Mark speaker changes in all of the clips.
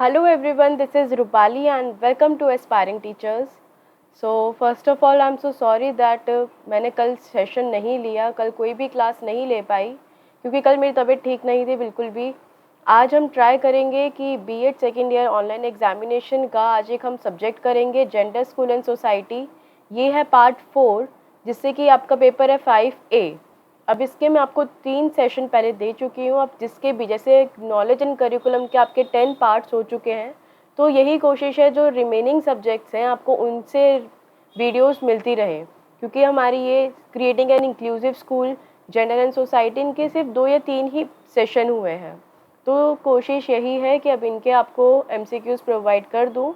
Speaker 1: Hello everyone, this is Rupali and welcome to Aspiring Teachers. So first of all, I'm so sorry that मैंने कल session नहीं लिया, कल कोई भी क्लास नहीं ले पाई क्योंकि कल मेरी तबीयत ठीक नहीं थी बिल्कुल भी। आज हम ट्राई करेंगे कि BEd second year online examination का आज एक हम सब्जेक्ट करेंगे जेंडर स्कूल एंड सोसाइटी। ये है पार्ट 4 जिससे कि आपका पेपर है 5A। अब इसके मैं आपको 3 सेशन पहले दे चुकी हूँ। अब जिसके भी जैसे नॉलेज एंड करिकुलम के आपके 10 पार्ट्स हो चुके हैं, तो यही कोशिश है जो रिमेनिंग सब्जेक्ट्स हैं आपको उनसे वीडियोस मिलती रहे, क्योंकि हमारी ये creating an inclusive school, gender and society, इनके सिर्फ 2 या 3 ही सेशन हुए हैं। तो कोशिश यही है कि अब इनके आपको एमसीक्यूज प्रोवाइड कर दूँ।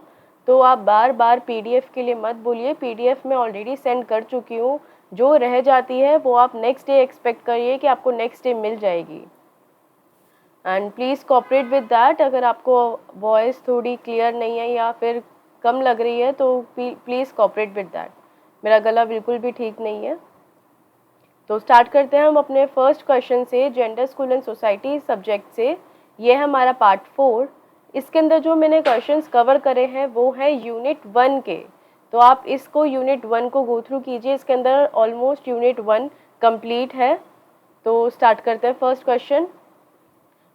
Speaker 1: तो आप बार बार पीडीएफ के लिए मत बोलिए, पीडीएफ मैं ऑलरेडी सेंड कर चुकी हूँ। जो रह जाती है वो आप नेक्स्ट डे एक्सपेक्ट करिए कि आपको नेक्स्ट डे मिल जाएगी। And please cooperate with that. अगर आपको वॉइस थोड़ी क्लियर नहीं है या फिर कम लग रही है तो प्लीज़ कोऑपरेट विद दैट। मेरा गला बिल्कुल भी ठीक नहीं है। तो स्टार्ट करते हैं हम अपने फर्स्ट क्वेश्चन से, gender school and society subject से। ये है हमारा पार्ट 4। इसके अंदर जो मैंने क्वेश्चंस कवर करे हैं वो है यूनिट 1 के। तो आप इसको यूनिट 1 को गो थ्रू कीजिए। इसके अंदर ऑलमोस्ट यूनिट 1 कंप्लीट है। तो स्टार्ट करते हैं first question.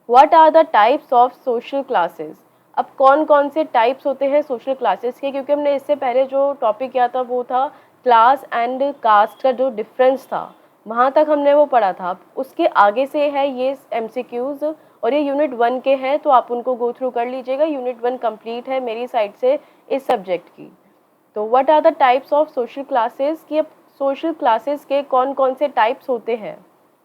Speaker 1: What are the types of social classes. अब कौन कौन से टाइप्स होते हैं सोशल क्लासेस के, क्योंकि हमने इससे पहले जो टॉपिक किया था वो था क्लास एंड कास्ट का जो डिफरेंस था, वहाँ तक हमने वो पढ़ा था। उसके आगे से है ये एमसीक्यूज और ये यूनिट 1 के हैं, तो आप उनको गो थ्रू कर लीजिएगा। यूनिट 1 कंप्लीट है मेरी साइड से इस सब्जेक्ट की। तो what are the types of social classes की, अब सोशल क्लासेस के कौन कौन से टाइप्स होते हैं।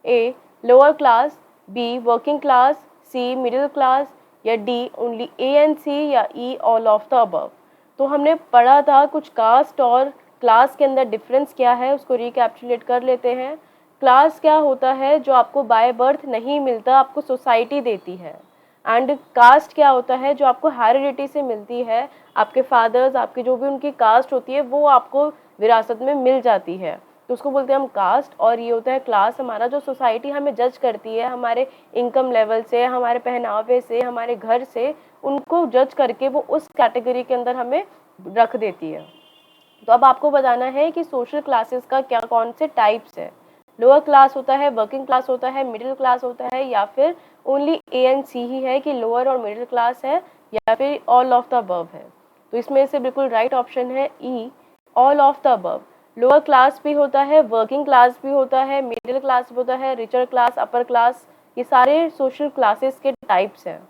Speaker 1: A lower class, B working class, C middle class, या D only A and C, या E all of the above. तो हमने पढ़ा था कुछ कास्ट और क्लास के अंदर डिफरेंस क्या है, उसको रिकैप्चुलेट कर लेते हैं। क्लास क्या होता है, जो आपको बाय बर्थ नहीं मिलता, आपको सोसाइटी देती है। एंड कास्ट क्या होता है, जो आपको हेरिडिटी से मिलती है, आपके फादर्स, आपकी जो भी उनकी कास्ट होती है वो आपको विरासत में मिल जाती है, तो उसको बोलते हैं हम कास्ट। और ये होता है क्लास हमारा, जो सोसाइटी हमें जज करती है हमारे इनकम लेवल से, हमारे पहनावे से, हमारे घर से, उनको जज करके वो उस कैटेगरी के अंदर हमें रख देती है। तो अब आपको बताना है कि सोशल क्लासेस का क्या कौन से टाइप्स है। लोअर क्लास होता है, वर्किंग क्लास होता है, मिडिल क्लास होता है, या फिर ओनली ए एंड सी ही है कि लोअर और मिडिल क्लास है, या फिर ऑल ऑफ द अबव है। तो इसमें से बिल्कुल राइट ऑप्शन है e, all of the above. Lower class भी होता है, वर्किंग क्लास भी होता है, मिडिल क्लास भी होता है, रिचर क्लास, अपर क्लास, ये सारे सोशल क्लासेस के टाइप्स हैं।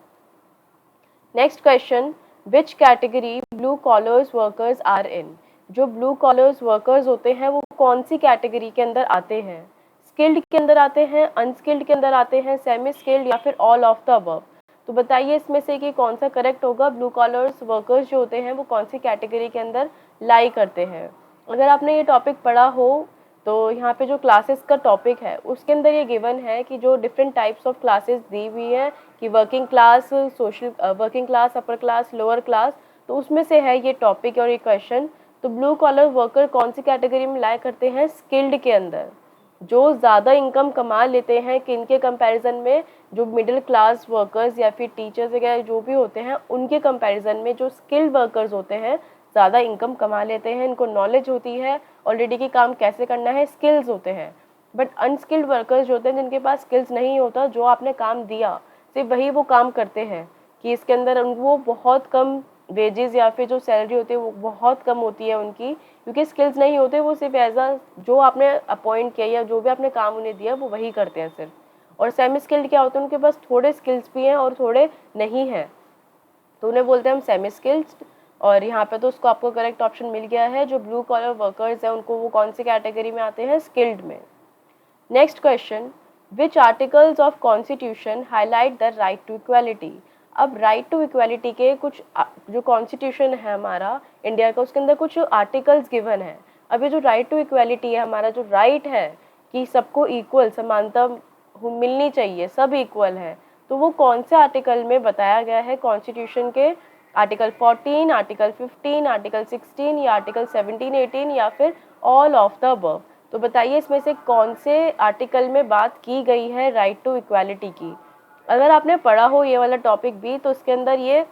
Speaker 1: Next question, which category blue collars workers are in. जो ब्लू कॉलर्स वर्कर्स होते हैं वो कौन सी कैटेगरी के अंदर आते हैं। स्किल्ड के अंदर आते हैं, अनस्किल्ड के अंदर आते हैं, सेमी स्किल्ड, या फिर ऑल ऑफ द अबव। तो बताइए इसमें से कि कौन सा करेक्ट होगा। ब्लू कॉलर्स वर्कर्स जो होते हैं वो कौन सी कैटेगरी के अंदर लाई करते हैं। अगर आपने ये टॉपिक पढ़ा हो तो यहाँ पे जो क्लासेस का टॉपिक है उसके अंदर ये गिवन है कि जो डिफरेंट टाइप्स ऑफ क्लासेस दी हुई है कि working class, social working class, upper class, lower class, तो उसमें से है ये टॉपिक और ये क्वेश्चन। तो ब्लू कॉलर वर्कर कौन सी कैटेगरी में लाया करते हैं, स्किल्ड के अंदर। जो ज़्यादा इनकम कमा लेते हैं किनके कंपैरिजन में, जो मिडिल क्लास वर्कर्स या फिर टीचर्स वगैरह जो भी होते हैं उनके कंपैरिजन में जो स्किल्ड वर्कर्स होते हैं ज़्यादा इनकम कमा लेते हैं, इनको नॉलेज होती है ऑलरेडी कि काम कैसे करना है, स्किल्स होते हैं। बट अनस्किल्ड वर्कर्स जो होते हैं जिनके पास स्किल्स नहीं होता, जो आपने काम दिया सिर्फ वही वो काम करते हैं, कि इसके अंदर वो बहुत कम वेजेस या फिर जो सैलरी होती है वो बहुत कम होती है उनकी, क्योंकि स्किल्स नहीं होते। वो सिर्फ एज अ जो आपने अपॉइंट किया या जो भी आपने काम उन्हें दिया वो वही करते हैं सिर्फ। और सेमी स्किल्ड क्या होता है, उनके पास थोड़े स्किल्स भी हैं और थोड़े नहीं हैं, तो उन्हें बोलते हैं हम सेमी स्किल्ड। और यहाँ पे तो उसको आपको करेक्ट ऑप्शन मिल गया है। जो ब्लू कॉलर वर्कर्स हैं उनको वो कौन सी कैटेगरी में आते हैं, स्किल्ड में। Next question, which articles of constitution highlight the right to equality. अब राइट टू इक्वालिटी के कुछ जो कॉन्स्टिट्यूशन है हमारा इंडिया का, उसके अंदर कुछ आर्टिकल्स गिवन है। अब ये जो राइट टू इक्वालिटी है, हमारा जो राइट है कि सबको इक्वल समानता मिलनी चाहिए, सब इक्वल है, तो वो कौन से आर्टिकल में बताया गया है कॉन्स्टिट्यूशन के। आर्टिकल 14, आर्टिकल 15, आर्टिकल 16, या आर्टिकल 17, 18, या फिर ऑल ऑफ द अबव। तो बताइए इसमें से कौन से आर्टिकल में बात की गई है राइट टू इक्वालिटी की। अगर आपने पढ़ा हो ये वाला टॉपिक भी, तो उसके अंदर ये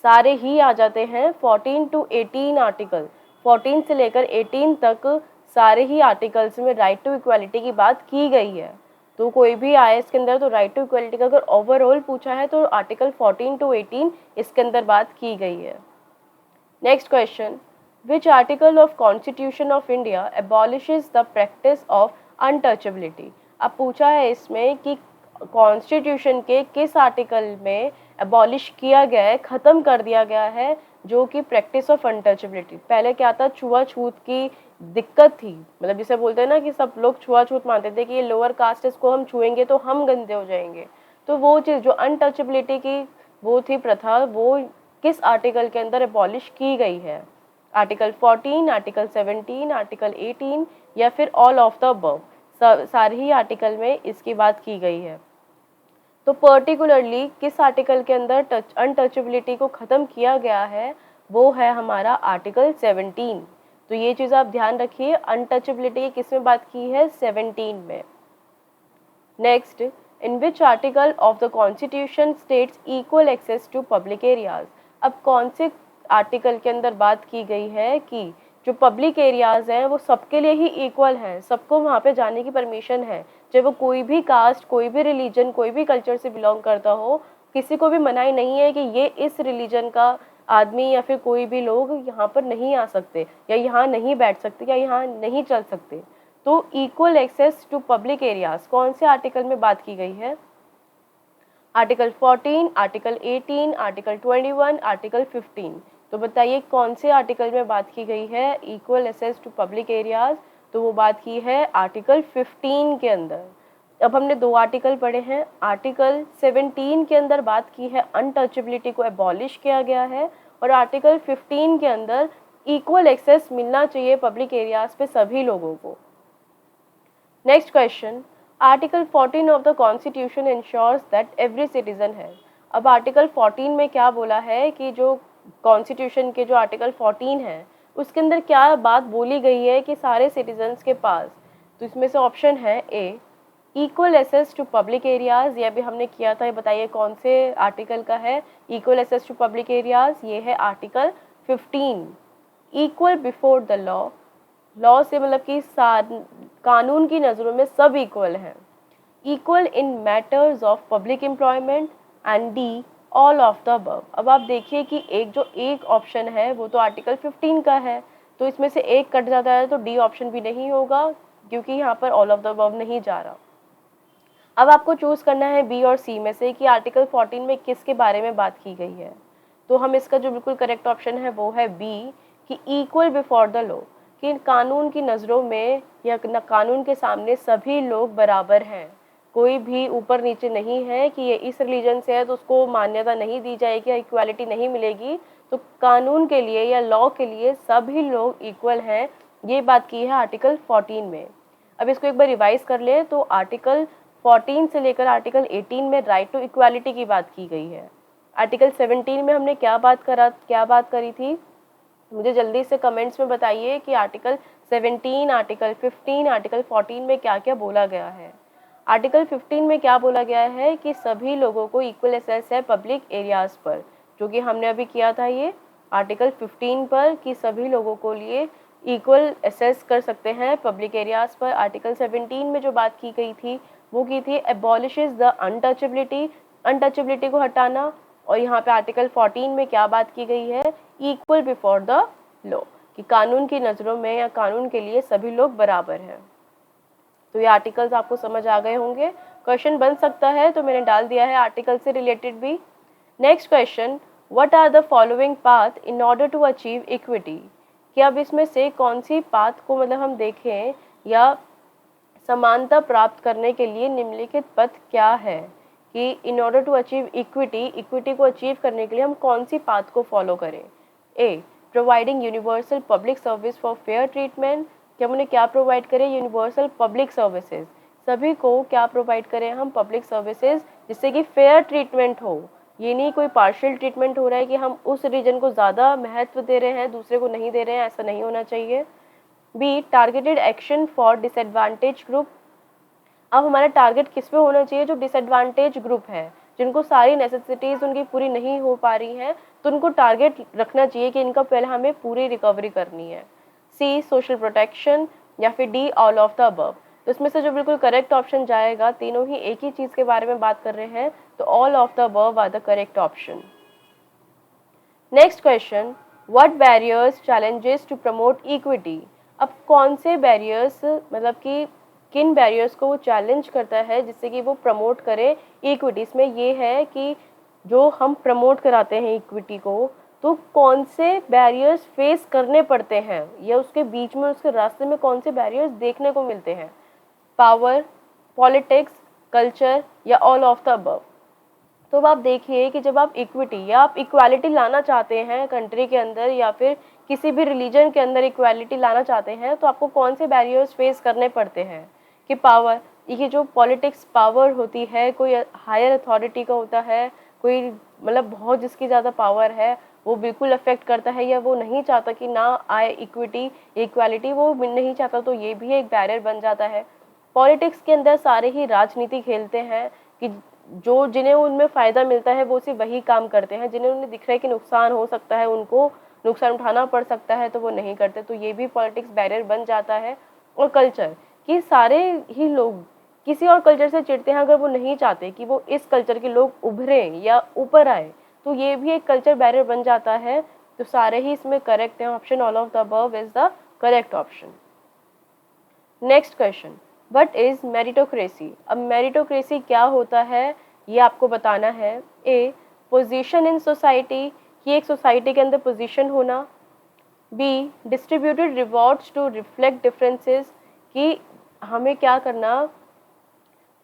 Speaker 1: सारे ही आ जाते हैं 14 to 18 आर्टिकल, 14 से लेकर 18 तक सारे ही आर्टिकल्स में राइट टू इक्वालिटी की बात की गई है। तो कोई भी आए इसके अंदर तो राइट टू इक्वालिटी का अगर ओवरऑल पूछा है तो आर्टिकल 14 to 18 इसके अंदर बात की गई है। Next question, which article of constitution of India abolishes the practice of untouchability. अब पूछा है इसमें कि कॉन्स्टिट्यूशन के किस आर्टिकल में एबॉलिश किया गया है, ख़त्म कर दिया गया है जो कि प्रैक्टिस ऑफ अनटचेबिलिटी। पहले क्या था, छुआछूत की दिक्कत थी, मतलब जिसे बोलते हैं ना कि सब लोग छुआछूत मानते थे कि ये लोअर कास्ट, इसको हम छुएंगे तो हम गंदे हो जाएंगे। तो वो चीज़ जो अनटचेबिलिटी की वो थी प्रथा, वो किस आर्टिकल के अंदर एबॉलिश की गई है? आर्टिकल 14, आर्टिकल 17, आर्टिकल 18 या फिर ऑल ऑफ द अबव। सारे ही आर्टिकल में इसकी बात की गई है। तो पर्टिकुलरली किस आर्टिकल के अंदर अनटचेबिलिटी को ख़त्म किया गया है, वो है हमारा आर्टिकल 17। तो ये चीज़ आप ध्यान रखिए, अनटचेबिलिटी किस में बात की है, 17 में। Next, in which article of the constitution states equal access to public areas. अब कौन से आर्टिकल के अंदर बात की गई है कि जो पब्लिक एरियाज़ हैं वो सबके लिए ही इक्वल हैं, सबको वहाँ पे जाने की परमिशन है, चाहे वो कोई भी कास्ट, कोई भी रिलीजन, कोई भी कल्चर से बिलोंग करता हो, किसी को भी मनाही नहीं है कि ये इस रिलीजन का आदमी या फिर कोई भी लोग यहाँ पर नहीं आ सकते या यहाँ नहीं बैठ सकते या यहाँ नहीं चल सकते। तो equal access to public areas कौन से आर्टिकल में बात की गई है? Article 14, article 18, article 21, article 15। तो बताइए कौन से आर्टिकल में बात की गई है equal access to public areas? तो वो बात की है आर्टिकल 15 के अंदर। अब हमने दो आर्टिकल पढ़े हैं। आर्टिकल 17 के अंदर बात की है अनटचेबिलिटी को एबॉलिश किया गया है, और आर्टिकल 15 के अंदर इक्वल एक्सेस मिलना चाहिए पब्लिक एरियाज पे सभी लोगों को। Next question, article 14 of the constitution ensures that every citizen है। अब आर्टिकल 14 में क्या बोला है कि जो कॉन्स्टिट्यूशन के जो आर्टिकल 14 है उसके अंदर क्या बात बोली गई है कि सारे सिटीजन्स के पास। तो इसमें से ऑप्शन है a, equal access to public areas, ये भी हमने किया था, ये बताइए कौन से आर्टिकल का है equal access to public areas? ये है article 15। Equal before the law, law से मतलब कि कानून की नज़रों में सब इक्वल हैं। Equal in matters of public employment, and D all of the above. अब आप देखिए कि एक ऑप्शन है वो तो आर्टिकल 15 का है, तो इसमें से एक कट जाता है तो डी ऑप्शन भी नहीं होगा क्योंकि यहाँ पर ऑल ऑफ द अबव नहीं जा रहा। अब आपको चूज़ करना है बी और सी में से कि आर्टिकल 14 में किसके बारे में बात की गई है। तो हम इसका जो बिल्कुल करेक्ट ऑप्शन है वो है बी, कि इक्वल बिफोर द लॉ, कि कानून की नज़रों में या कानून के सामने सभी लोग बराबर हैं, कोई भी ऊपर नीचे नहीं है कि ये इस रिलीजन से है तो उसको मान्यता नहीं दी जाएगी या इक्वालिटी नहीं मिलेगी। तो कानून के लिए या लॉ के लिए सभी लोग इक्वल हैं, ये बात की है आर्टिकल 14 में। अब इसको एक बार रिवाइज कर ले तो आर्टिकल 14 से लेकर आर्टिकल 18 में राइट टू इक्वालिटी की बात की गई है। आर्टिकल 17 में हमने क्या बात करी थी? मुझे जल्दी से कमेंट्स में बताइए कि आर्टिकल 17, आर्टिकल 15, आर्टिकल 14 में क्या क्या बोला गया है। आर्टिकल 15 में क्या बोला गया है कि सभी लोगों को इक्वल एक्सेस है पब्लिक एरियाज़ पर, जो कि हमने अभी किया था ये आर्टिकल 15 पर, कि सभी लोगों को लिए इक्वल एक्सेस कर सकते हैं पब्लिक एरियाज़ पर। आर्टिकल 17 में जो बात की गई थी वो की थी एबॉलिशेस द अनटचेबिलिटी, अनटचेबिलिटी को हटाना। और यहाँ पे आर्टिकल 14 में क्या बात की गई है, इक्वल बिफोर द लॉ, कि कानून की नज़रों में या कानून के लिए सभी लोग बराबर हैं। तो ये आर्टिकल्स आपको समझ आ गए होंगे। क्वेश्चन बन सकता है तो मैंने डाल दिया है आर्टिकल से रिलेटेड भी। Next question, what are the following path in order to achieve equity, कि अब इसमें से कौन सी पाथ को मतलब हम देखें या समानता प्राप्त करने के लिए निम्नलिखित पथ क्या है, कि in order to achieve equity को अचीव करने के लिए हम कौन सी पाथ को फॉलो करें। A, providing universal public service for fair treatment, कि हम उन्हें क्या प्रोवाइड करें, यूनिवर्सल पब्लिक सर्विसेज, सभी को क्या प्रोवाइड करें हम, पब्लिक सर्विसेज, जिससे कि फेयर ट्रीटमेंट हो। ये नहीं कोई पार्शियल ट्रीटमेंट हो रहा है कि हम उस रीजन को ज़्यादा महत्व दे रहे हैं दूसरे को नहीं दे रहे हैं, ऐसा नहीं होना चाहिए। B, targeted action for disadvantage group, अब हमारा टारगेट किस पे होना चाहिए, जो डिसएडवांटेज ग्रुप है, जिनको सारी नेसेसिटीज़ उनकी पूरी नहीं हो पा रही हैं, तो उनको टारगेट रखना चाहिए कि इनका पहले हमें पूरी रिकवरी करनी है। सी सोशल प्रोटेक्शन या फिर D all of the above. तो इसमें से जो बिल्कुल करेक्ट ऑप्शन जाएगा, तीनों ही एक ही चीज़ के बारे में बात कर रहे हैं, तो all of the above are the correct option. Next question, what barriers challenges to promote equity. अब कौन से बैरियर्स, मतलब कि किन बैरियर्स को वो चैलेंज करता है जिससे कि वो प्रमोट करे इक्विटी। इसमें ये है कि जो हम प्रमोट कराते हैं इक्विटी को, तो कौन से बैरियर्स फेस करने पड़ते हैं या उसके बीच में, उसके रास्ते में कौन से बैरियर्स देखने को मिलते हैं। पावर, पॉलिटिक्स, कल्चर या ऑल ऑफ द अबव। तो अब आप देखिए कि जब आप इक्विटी या आप इक्वालिटी लाना चाहते हैं कंट्री के अंदर या फिर किसी भी रिलीजन के अंदर इक्वालिटी लाना चाहते हैं, तो आपको कौन से बैरियर्स फेस करने पड़ते हैं कि पावर, ये जो पॉलिटिक्स पावर होती है, कोई हायर अथॉरिटी का होता है, कोई मतलब बहुत जिसकी ज़्यादा पावर है वो बिल्कुल अफेक्ट करता है या वो नहीं चाहता कि ना आए इक्वालिटी वो नहीं चाहता, तो ये भी एक बैरियर बन जाता है। पॉलिटिक्स के अंदर सारे ही राजनीति खेलते हैं कि जो जिन्हें उनमें फ़ायदा मिलता है वो सिर्फ वही काम करते हैं, जिन्हें उन्हें दिख रहा है कि नुकसान हो सकता है, उनको नुकसान उठाना पड़ सकता है, तो वो नहीं करते, तो ये भी पॉलिटिक्स बैरियर बन जाता है। और कल्चर कि सारे ही लोग किसी और कल्चर से चिढ़ते हैं अगर वो नहीं चाहते कि वो इस कल्चर के लोग उभरें या ऊपर आए, तो ये भी एक कल्चर बैरियर बन जाता है। तो सारे ही इसमें करेक्ट हैं, option all of the above is the correct option. Next question, what is meritocracy. अब मेरिटोक्रेसी क्या होता है ये आपको बताना है। ए, पोजीशन इन सोसाइटी, कि एक सोसाइटी के अंदर पोजीशन होना। B, distributed rewards to reflect differences, कि हमें क्या करना,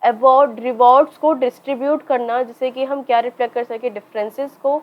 Speaker 1: अवार्ड रिवॉर्ड्स को डिस्ट्रीब्यूट करना जिससे कि हम क्या रिफ्लेक्ट कर सके, डिफरेंसेस को।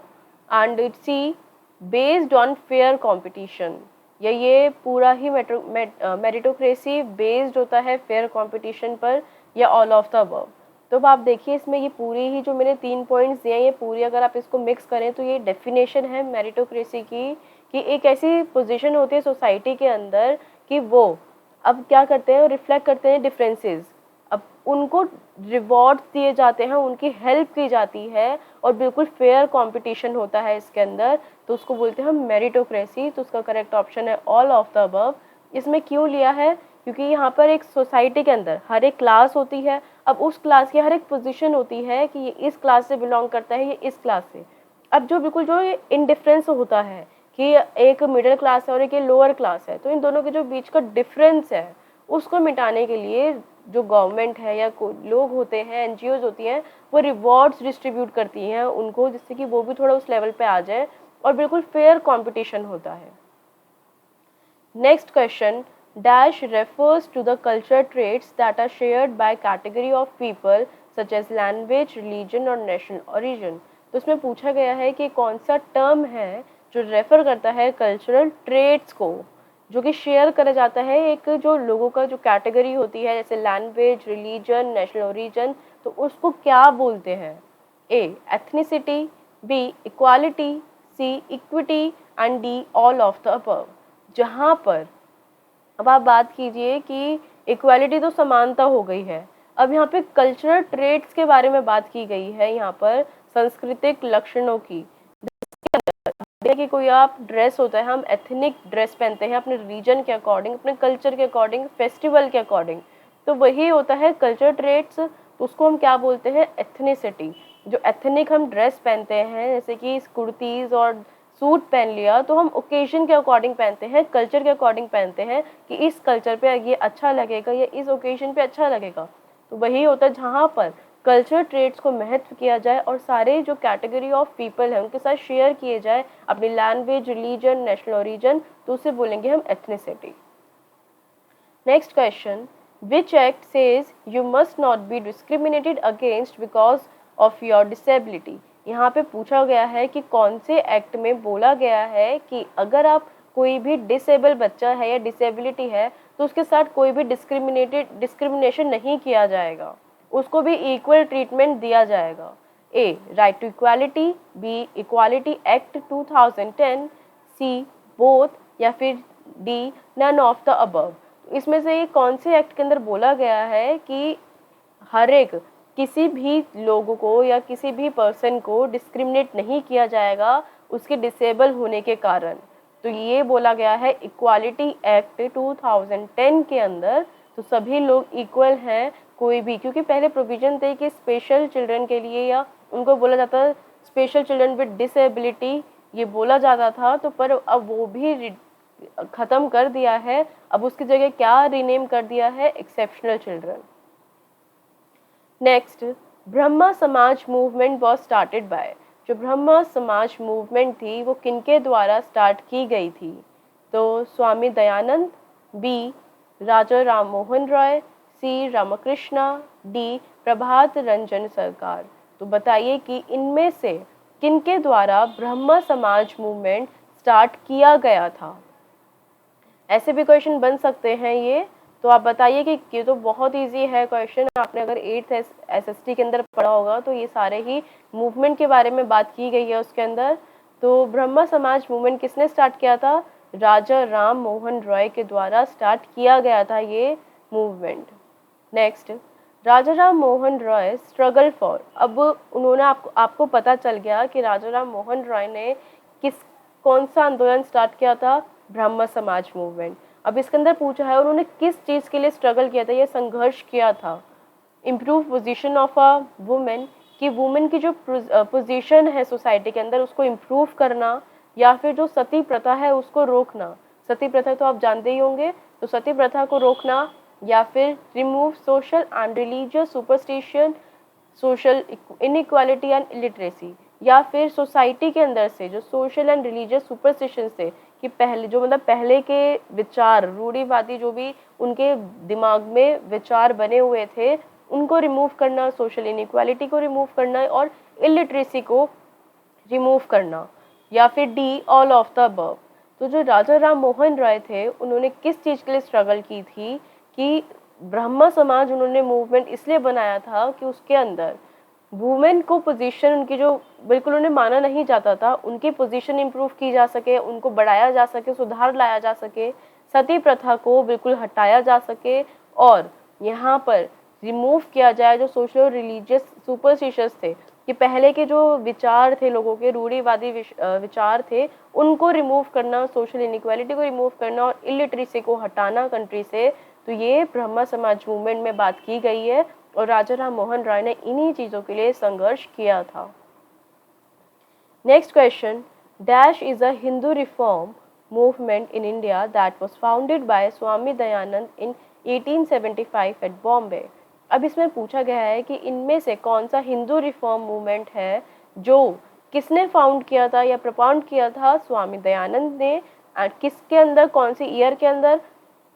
Speaker 1: And C, based on fair competition, या ये पूरा ही मेरिटोक्रेसी बेस्ड होता है फेयर कंपटीशन पर, या ऑल ऑफ द अबव। तो अब आप देखिए इसमें ये पूरी ही जो मैंने 3 पॉइंट्स दिए हैं, ये पूरी अगर आप इसको मिक्स करें तो ये डेफिनेशन है मेरिटोक्रेसी की, कि एक ऐसी पोजीशन होती है सोसाइटी के अंदर कि वो अब क्या करते हैं, रिफ्लेक्ट करते हैं डिफरेंसेस, अब उनको रिवॉर्ड्स दिए जाते हैं, उनकी हेल्प की जाती है और बिल्कुल फेयर कंपटीशन होता है इसके अंदर, तो उसको बोलते हैं हम मेरिटोक्रेसी। तो उसका करेक्ट ऑप्शन है ऑल ऑफ द अबव। इसमें क्यों लिया है, क्योंकि यहाँ पर एक सोसाइटी के अंदर हर एक क्लास होती है, अब उस क्लास की हर एक पोजीशन होती है कि ये इस क्लास से बिलोंग करता है, ये इस क्लास से। अब जो बिल्कुल जो इनडिफरेंस होता है कि एक मिडिल क्लास है और एक ये लोअर क्लास है, तो इन दोनों के जो बीच का डिफरेंस है उसको मिटाने के लिए जो गवर्नमेंट है या लोग होते हैं, एनजीओज होती हैं, वो रिवॉर्ड्स डिस्ट्रीब्यूट करती हैं उनको, जिससे कि वो भी थोड़ा उस लेवल पे आ जाए और बिल्कुल फेयर कंपटीशन होता है। Next question, dash refers to the culture traits that are shared by category of people such as language, religion और नेशनल ओरिजिन। तो इसमें पूछा गया है कि कौन सा टर्म है जो रेफर करता है कल्चरल ट्रेट्स को, जो कि शेयर करा जाता है एक जो लोगों का जो कैटेगरी होती है, जैसे लैंग्वेज, रिलीजन, नेशनल ओरिजिन, तो उसको क्या बोलते हैं। A, ethnicity, b, equality, c, equity and D, all of the above. जहाँ पर अब आप बात कीजिए कि इक्वालिटी तो समानता हो गई है, अब यहाँ पे कल्चरल ट्रेट्स के बारे में बात की गई है, यहाँ पर सांस्कृतिक लक्षणों की, कि कोई आप ड्रेस होता है, हम एथनिक ड्रेस पहनते हैं अपने रीजन के अकॉर्डिंग, अपने कल्चर के अकॉर्डिंग, फेस्टिवल के अकॉर्डिंग, तो वही होता है कल्चर ट्रेट्स। तो उसको हम क्या बोलते हैं, एथनिसिटी। जो एथनिक हम ड्रेस पहनते हैं, जैसे कि कुर्तीज़ और सूट पहन लिया, तो हम ओकेजन के अकॉर्डिंग पहनते हैं, कल्चर के अकॉर्डिंग पहनते हैं कि इस कल्चर पे ये अच्छा लगेगा या इस ओकेजन पे अच्छा लगेगा। तो वही होता है जहाँ पर कल्चर ट्रेट्स को महत्व किया जाए और सारे जो कैटेगरी ऑफ पीपल हैं उनके साथ शेयर किए जाए अपनी लैंग्वेज, रिलीजन, नेशनल ओरिजिन, तो उसे बोलेंगे हम ethnicity. Next question, which act says you must not be discriminated against because of your disability. यहाँ पे पूछा गया है कि कौन से एक्ट में बोला गया है कि अगर आप कोई भी डिसेबल बच्चा है या डिसेबिलिटी है तो उसके साथ कोई भी डिस्क्रिमिनेशन नहीं किया जाएगा, उसको भी इक्वल ट्रीटमेंट दिया जाएगा। A, right to equality, b, equality act 2010, c, both, या फिर d, none of the above. इसमें से कौन से एक्ट के अंदर बोला गया है कि हर एक किसी भी लोगों को या किसी भी पर्सन को डिस्क्रिमिनेट नहीं किया जाएगा उसके डिसेबल होने के कारण। तो ये बोला गया है इक्वालिटी एक्ट 2010 के अंदर। तो सभी लोग इक्वल हैं, कोई भी, क्योंकि पहले प्रोविजन थे कि स्पेशल चिल्ड्रन के लिए, या उनको बोला जाता स्पेशल चिल्ड्रन विद डिसेबिलिटी, ये बोला जाता था। तो पर अब वो भी ख़त्म कर दिया है। अब उसकी जगह क्या रीनेम कर दिया है, एक्सेप्शनल चिल्ड्रन। नेक्स्ट, ब्रह्मा समाज मूवमेंट वॉज स्टार्टेड बाय। जो ब्रह्मा समाज मूवमेंट थी वो किनके द्वारा स्टार्ट की गई थी? तो स्वामी दयानंद, बी राजा राम मोहन रॉय, सी रामकृष्णा, डी प्रभात रंजन सरकार। तो बताइए कि इनमें से किनके द्वारा ब्रह्मा समाज मूवमेंट स्टार्ट किया गया था? ऐसे भी क्वेश्चन बन सकते हैं ये। तो आप बताइए कि ये तो बहुत इजी है क्वेश्चन। आपने अगर 8th SST के अंदर पढ़ा होगा तो ये सारे ही मूवमेंट के बारे में बात की गई है उसके अंदर। तो ब्रह्मा समाज मूवमेंट किसने स्टार्ट किया था? राजा राम मोहन रॉय के द्वारा स्टार्ट किया गया था ये movement. Next, Raja Ram Mohan Roy struggle for. अब उन्होंने आपको पता चल गया कि राजा राम मोहन रॉय ने कौन सा आंदोलन स्टार्ट किया था? ब्रह्म समाज मूवमेंट। अब इसके अंदर पूछा है उन्होंने किस चीज़ के लिए स्ट्रगल किया था, ये संघर्ष किया था? Improve position of a women, कि वुमेन की जो पोजीशन है सोसाइटी के अंदर उसको इम्प्रूव करना, या फिर जो सती प्रथा है उसको रोकना। सती प्रथा तो आप जानते ही होंगे, तो सती प्रथा को रोकना, या फिर remove social and religious superstition, social inequality and illiteracy, या फिर सोसाइटी के अंदर से जो सोशल एंड रिलीजियस सुपरस्टिशन थे, कि पहले जो मतलब पहले के विचार, रूढ़िवादी जो भी उनके दिमाग में विचार बने हुए थे उनको रिमूव करना, सोशल इनइक्वालिटी को रिमूव करना और इलिटरेसी को रिमूव करना, या फिर D all of the above. तो जो राजा राम मोहन रॉय थे उन्होंने किस चीज़ के लिए स्ट्रगल की थी? कि ब्रह्मा समाज उन्होंने मूवमेंट इसलिए बनाया था कि उसके अंदर वुमेन को पोजीशन उनकी जो बिल्कुल उन्हें माना नहीं जाता था, उनकी पोजीशन इंप्रूव की जा सके, उनको बढ़ाया जा सके, सुधार लाया जा सके, सती प्रथा को बिल्कुल हटाया जा सके, और यहाँ पर रिमूव किया जाए जो सोशल रिलीजियस सुपरस्टिशंस थे, कि पहले के जो विचार थे लोगों के, रूढ़िवादी विचार थे, उनको रिमूव करना, सोशल इनइक्वालिटी को रिमूव करना और इलिटरेसी को हटाना कंट्री से। तो ये ब्रह्मा समाज मूवमेंट में बात की गई है और राजा राम मोहन रॉय ने इन्हीं चीज़ों के लिए संघर्ष किया था। Next question, dash is a Hindu reform movement in India that was founded by Swami Dayanand in 1875 at Bombay. अब इसमें पूछा गया है कि इनमें से कौन सा हिंदू रिफॉर्म मूवमेंट है जो किसने फाउंड किया था या प्रपाउंड किया था? स्वामी दयानंद ने। एंड किसके अंदर, कौन सी ईयर के अंदर?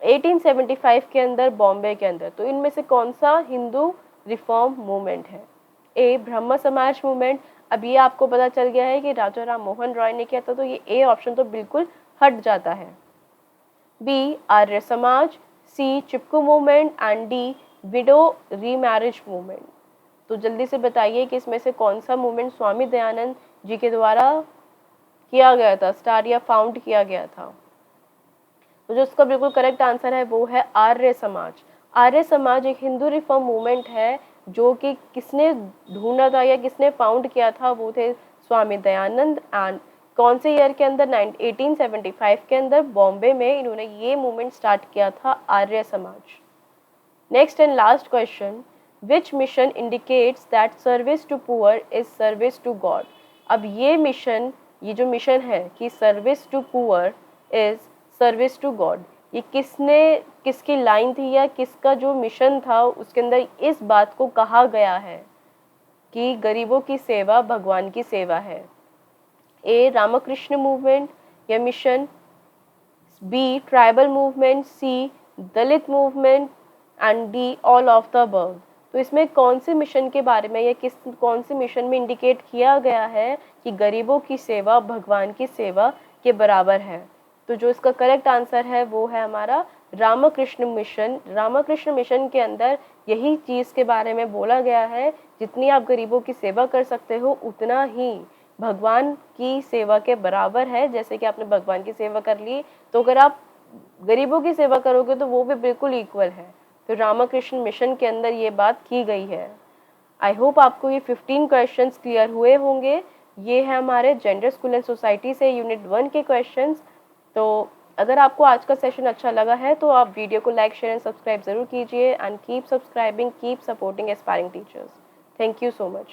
Speaker 1: 1875 के अंदर, बॉम्बे के अंदर। तो इनमें से कौन सा हिंदू रिफॉर्म मूवमेंट है? ए ब्रह्म समाज मूवमेंट। अब ये आपको पता चल गया है कि राजा राम मोहन रॉय ने किया था, तो ये ए ऑप्शन तो बिल्कुल हट जाता है। B Arya Samaj, c Chipko movement and d widow remarriage movement. तो जल्दी से बताइए कि इसमें से कौन सा मूवमेंट स्वामी दयानंद जी के द्वारा किया गया था, स्टार्ट या फाउंड किया गया था? तो जो उसका बिल्कुल करेक्ट आंसर है वो है आर्य समाज। आर्य समाज एक हिंदू रिफॉर्म मूवमेंट है जो कि किसने ढूंढा था या किसने फाउंड किया था? वो थे स्वामी दयानंद। एंड कौन से ईयर के अंदर? 1875 के अंदर बॉम्बे में इन्होंने ये मूवमेंट स्टार्ट किया था, Arya Samaj. Next and last question, which mission indicates that service to poor is service to God. अब ये मिशन, ये जो मिशन है कि service to poor is service to God, ये किसकी लाइन थी या किसका जो मिशन था उसके अंदर इस बात को कहा गया है कि गरीबों की सेवा भगवान की सेवा है? ए रामकृष्ण मूवमेंट या mission, B tribal movement, C Dalit movement and D all of the above. तो इसमें कौन से मिशन के बारे में या कौन से मिशन में इंडिकेट किया गया है कि गरीबों की सेवा भगवान की सेवा के बराबर है? तो जो इसका करेक्ट आंसर है वो है हमारा रामकृष्ण मिशन। रामकृष्ण मिशन के अंदर यही चीज़ के बारे में बोला गया है, जितनी आप गरीबों की सेवा कर सकते हो उतना ही भगवान की सेवा के बराबर है। जैसे कि आपने भगवान की सेवा कर ली, तो अगर आप गरीबों की सेवा करोगे तो वो भी बिल्कुल इक्वल है। तो रामकृष्ण मिशन के अंदर ये बात की गई है। आई होप आपको ये 15 क्वेश्चंस क्लियर हुए होंगे। ये है हमारे जेंडर स्कूल एंड सोसाइटी से यूनिट 1 के क्वेश्चंस। तो अगर आपको आज का सेशन अच्छा लगा है तो आप वीडियो को लाइक, शेयर एंड सब्सक्राइब ज़रूर कीजिए। And keep subscribing, keep supporting aspiring teachers. Thank you so much.